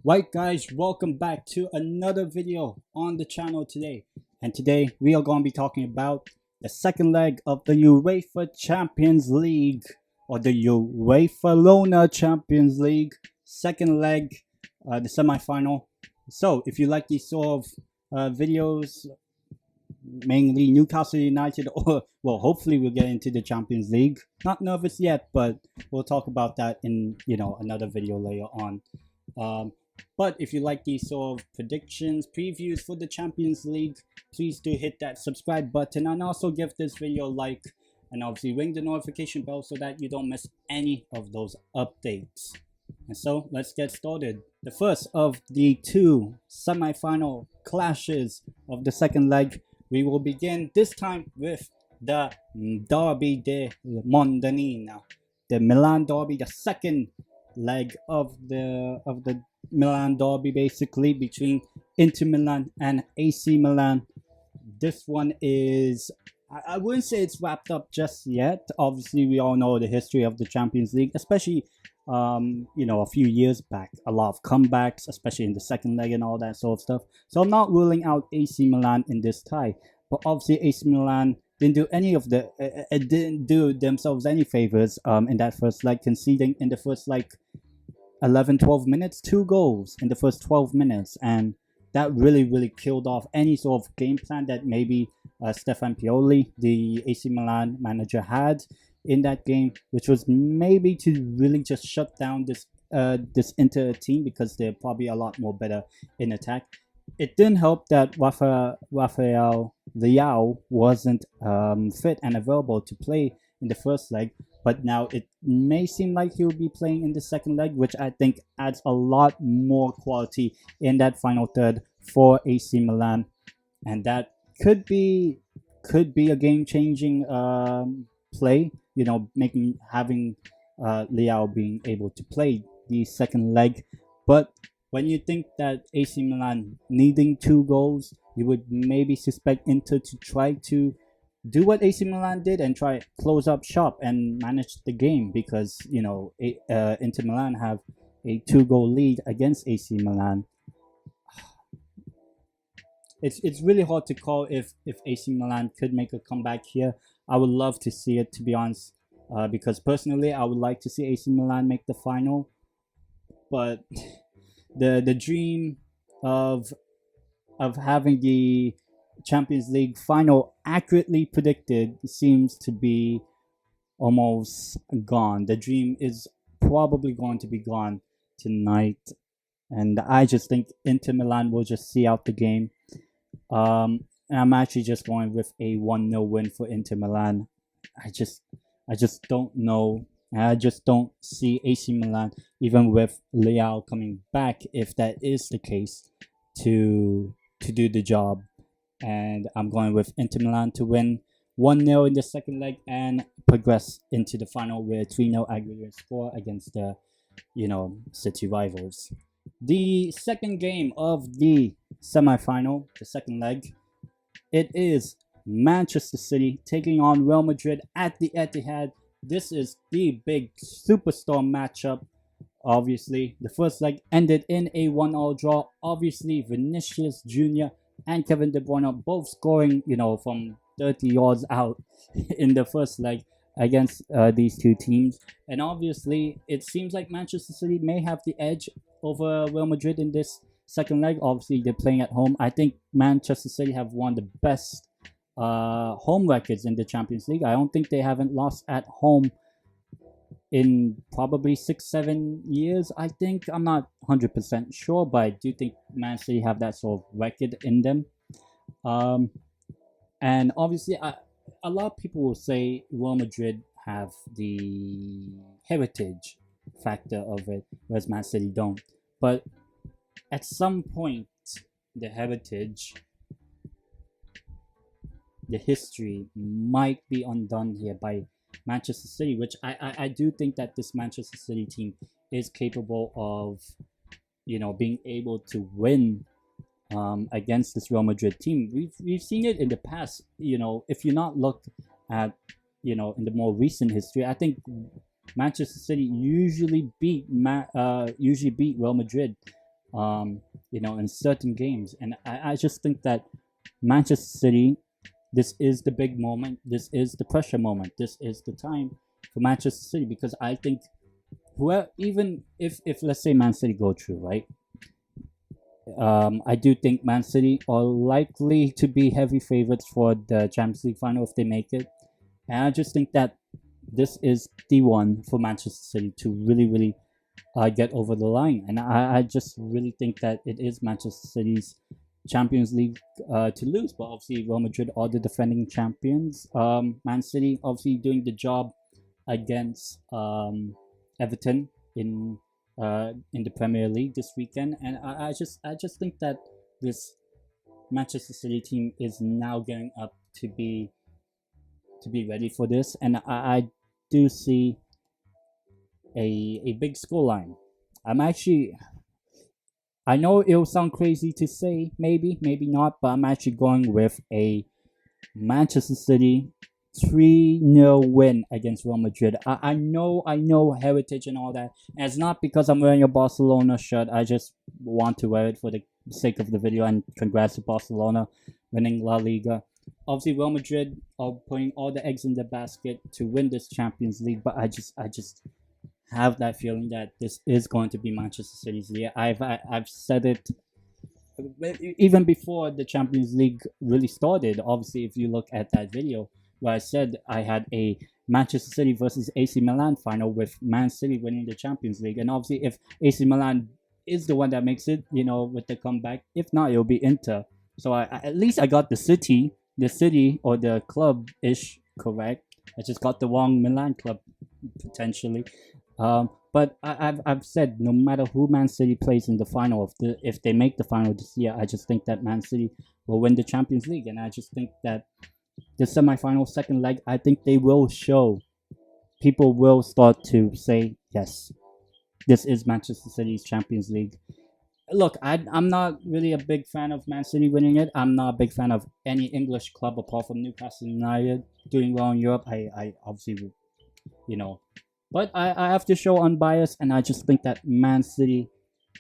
Right guys, welcome back to another video on the channel today. And today we are going to be talking about the second leg of the UEFA Champions League, or the UEFA Champions League second leg, the semi-final. So if you like these sort of videos, mainly Newcastle United, or well, hopefully we'll get into the Champions League. Not nervous yet, but we'll talk about that in another video later on. Um, but if you like these sort of predictions, previews for the Champions League, please do hit that subscribe button and also give this video a like, and obviously ring the notification bell so that you don't miss any of those updates. And so let's get started. The first of the two semi-final clashes of the second leg, we will begin this time with the Derby de Mondonina, the Milan Derby, the second leg of the Milan Derby, basically between Inter Milan and AC Milan. This one is, I wouldn't say it's wrapped up just yet. Obviously, we all know the history of the Champions League, especially a few years back. A lot of comebacks, especially in the second leg and all that sort of stuff. So I'm not ruling out AC Milan in this tie, but obviously AC Milan didn't do any of the didn't do themselves any favors in that first leg, conceding in the first 12 minutes 2 goals in the first 12 minutes, and that really killed off any sort of game plan that maybe Stefan Pioli, the AC Milan manager, had in that game, which was maybe to really just shut down this Inter team, because they're probably a lot more better in attack. It didn't help that Rafael Leao wasn't fit and available to play in the first leg, but now it may seem like he'll be playing in the second leg, which I think adds a lot more quality in that final third for AC Milan, and that could be a game-changing play. Having Leao being able to play the second leg, but when you think that AC Milan needing 2 goals, you would maybe suspect Inter to try to do what AC Milan did and try close up shop and manage the game, because Inter Milan have a 2 goal lead against AC Milan. It's really hard to call if AC Milan could make a comeback here. I would love to see it, to be honest, because personally I would like to see AC Milan make the final, but the dream of having the Champions League final accurately predicted seems to be almost gone. The dream is probably going to be gone tonight, and I just think Inter Milan will just see out the game. And I'm actually just going with a 1-0 win for Inter Milan. I just don't know. I just don't see AC Milan, even with Leao coming back, if that is the case, to do the job. And I'm going with Inter Milan to win 1-0 in the second leg and progress into the final with a 3-0 aggregate score against the city rivals. The second game of the semi-final, the second leg, it is Manchester City taking on Real Madrid at the Etihad. This is the big superstar matchup. Obviously, the first leg ended in a 1-1 draw. Obviously, Vinicius Jr. and Kevin De Bruyne both scoring, from 30 yards out in the first leg against these two teams. And obviously, it seems like Manchester City may have the edge over Real Madrid in this second leg. Obviously, they're playing at home. I think Manchester City have one of the best home records in the Champions League. I don't think they haven't lost at home in probably 6-7 years. I think, I'm not 100% sure, but I do think Man City have that sort of record in them. And obviously, a lot of people will say Real Madrid have the heritage factor of it, whereas Man City don't. But at some point, the heritage, the history might be undone here by Manchester City, which I do think that this Manchester City team is capable of, being able to win against this Real Madrid team. We've seen it in the past. If you not look at, in the more recent history, I think Manchester City usually beat Real Madrid in certain games. And I just think that Manchester City, this is the big moment. This is the pressure moment. This is the time for Manchester City, because I think whoever, even if let's say Man City go through, right? I do think Man City are likely to be heavy favorites for the Champions League final if they make it. And I just think that this is the one for Manchester City to really, really get over the line. And I just really think that it is Manchester City's Champions League to lose. But obviously, Real Madrid are the defending champions. Man City obviously doing the job against Everton in the Premier League this weekend. And I just think that this Manchester City team is now getting up to be ready for this. And I do see a big scoreline. I know it'll sound crazy to say, maybe not, but I'm actually going with a Manchester City 3-0 win against Real Madrid. I know heritage and all that. And it's not because I'm wearing a Barcelona shirt. I just want to wear it for the sake of the video. And congrats to Barcelona winning La Liga. Obviously, Real Madrid are putting all the eggs in the basket to win this Champions League. But I just have that feeling that this is going to be Manchester City's year. I've said it even before the Champions League really started. Obviously, if you look at that video where I said I had a Manchester City versus AC Milan final with Man City winning the Champions League, and obviously if AC Milan is the one that makes it, with the comeback. If not, it'll be Inter. So at least I got the city or the club ish correct. I just got the wrong Milan club potentially. But I've said no matter who Man City plays in the final, if they make the final this year, I just think that Man City will win the Champions League. And I just think that the semi-final second leg, I think they will show. People will start to say, yes, this is Manchester City's Champions League. Look, I'm not really a big fan of Man City winning it. I'm not a big fan of any English club apart from Newcastle United doing well in Europe. I obviously, but I have to show unbiased, and I just think that Man City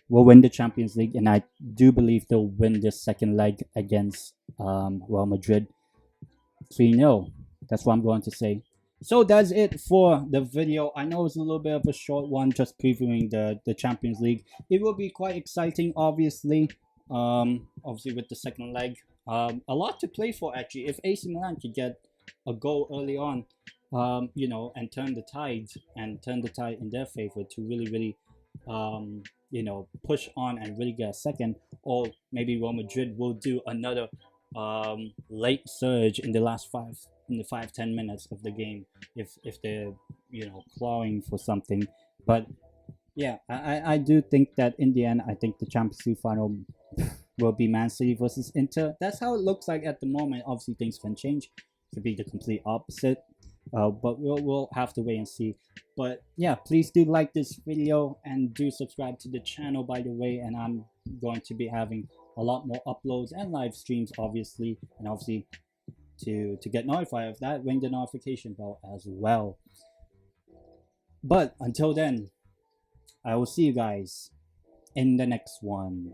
will win the Champions League, and I do believe they'll win this second leg against Real Madrid 3-0. That's what I'm going to say. So that's it for the video. I know it's a little bit of a short one, just previewing the Champions League. It will be quite exciting, obviously. Obviously with the second leg. A lot to play for, actually. If AC Milan could get a goal early on, and turn the tide in their favor to really, push on and really get a second, or maybe Real Madrid will do another late surge in the 5-10 minutes of the game if they're clawing for something. But yeah, I do think that in the end, I think the Champions League final will be Man City versus Inter. That's how it looks like at the moment. Obviously things can change, it could be the complete opposite. But we'll have to wait and see. But yeah, please do like this video and do subscribe to the channel, by the way. And I'm going to be having a lot more uploads and live streams, obviously, and obviously to get notified of that, ring the notification bell as well. But until then, I will see you guys in the next one.